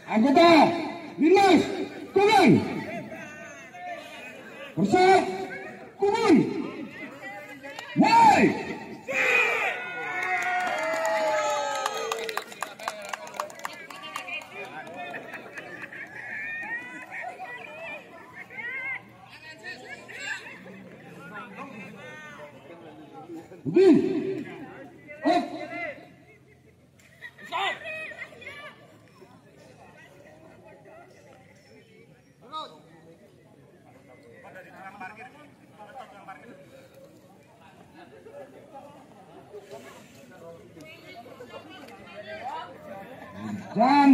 Anggota Dinas turun. Bersat kubun. Mulai. Dan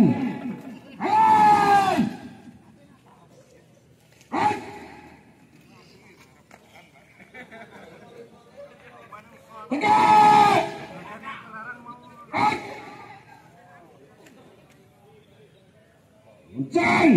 tegak hujan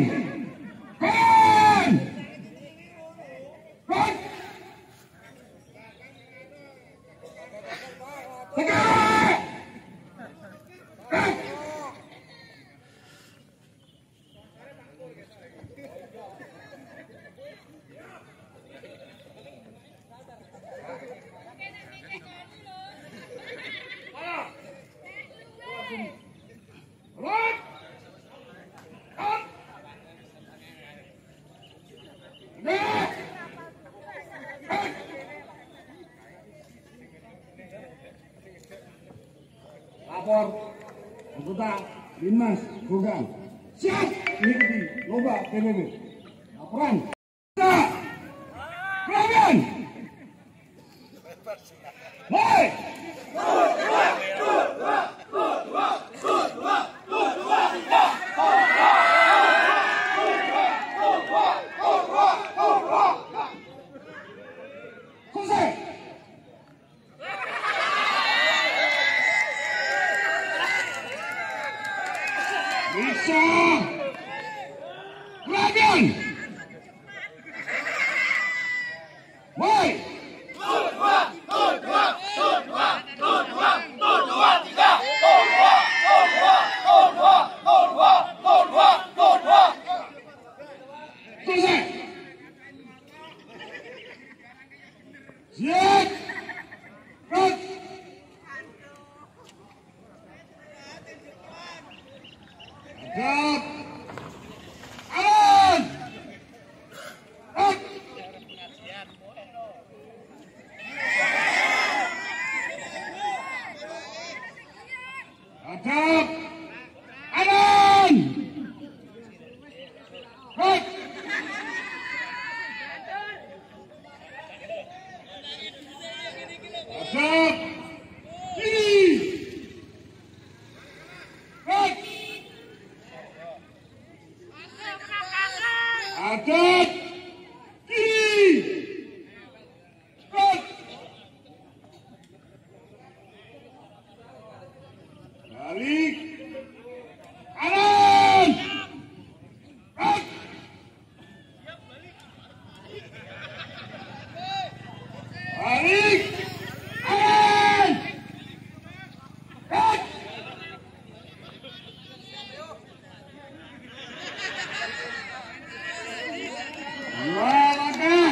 lapor anggota Dinas Program siap mengikuti lomba PBB. Laporan Program. Hei. Bisa Rabian Woi siap Hadap aman hadap aman hadap kiri hadap kiri balik kanan balik kanan dua langkah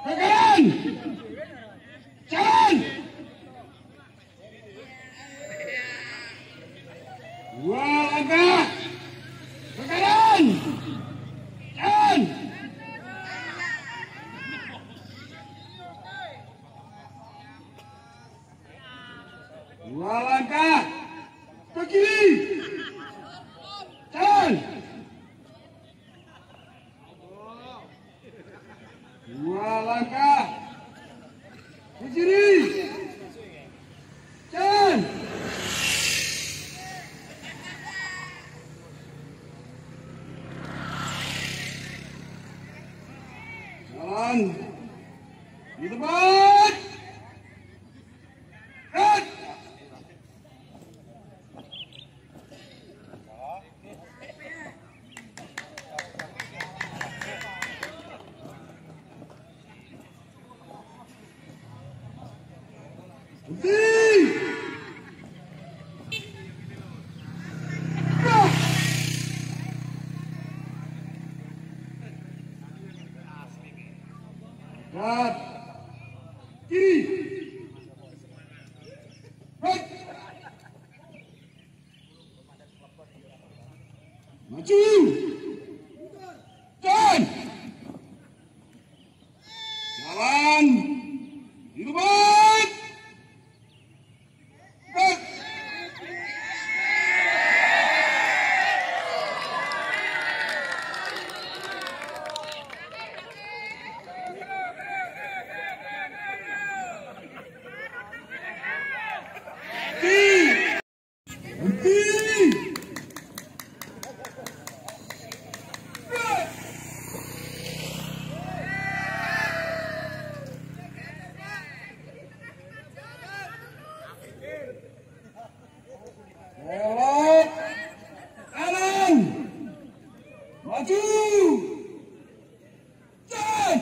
ke kanan jalan dua langkah ke kanan jalan dua langkah ke kiri jalan dua langkah ke kiri jalan jalan di tempat maju, jalan, jalan, di tempat, gerak. Belok kanan, maju, jalan.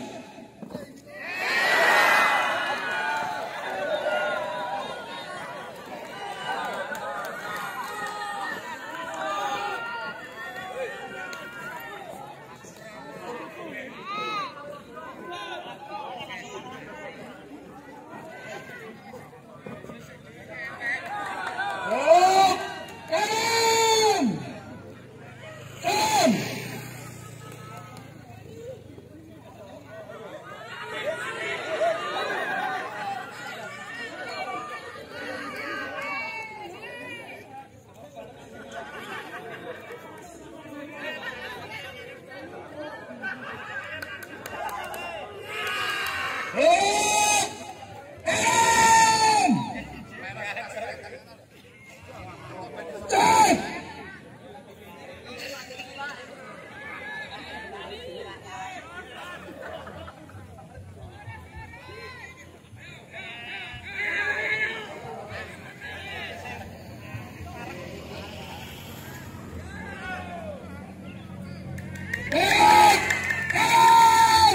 Belok kanan, jalan. Belok kanan, jalan. Belok kanan,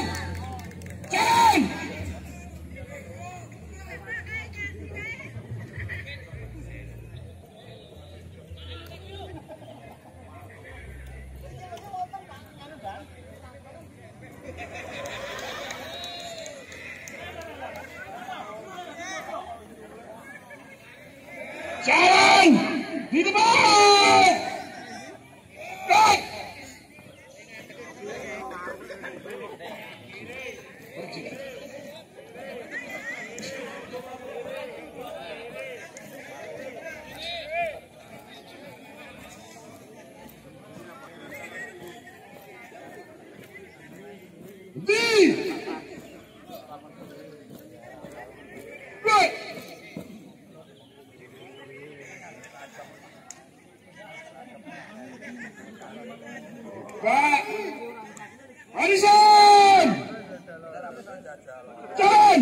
jalan. Jalan di depan. Gerak. Berhenti. Gerak. Gerak. Barisan. Jalan.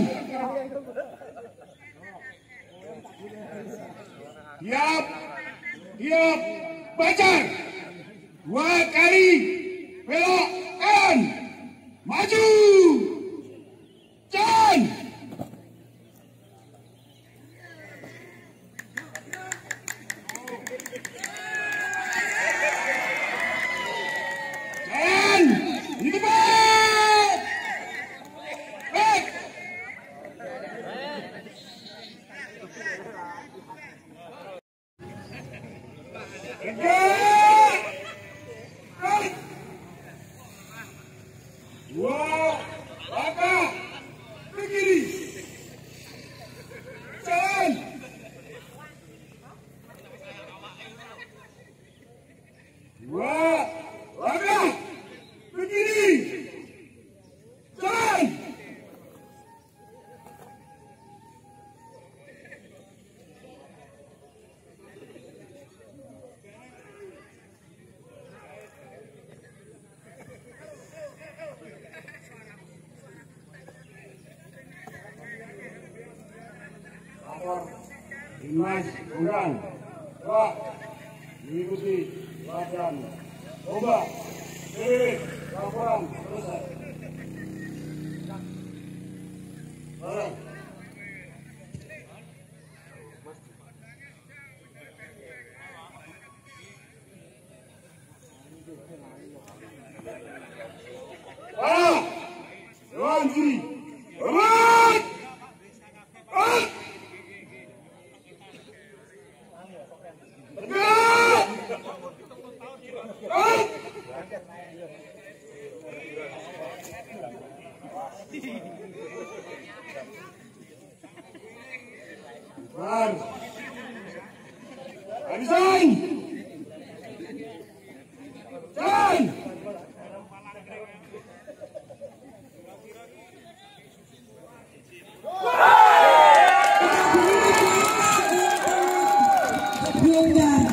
Tiap, tiap, baca. 2 kali belok kanan, maju, jalan. Jalan di depan. Gerak. Gerak. Gerak. 2 langkah ke kiri. Jalan. 2 langkah ke kiri. Jalan. Lapor Dimas Undang, Pak, mengikuti latihan lomba. Laporan selesai. Barang. Parah. Lawan kiri. Hormat. Tegak. Habisan! Jalan! Biar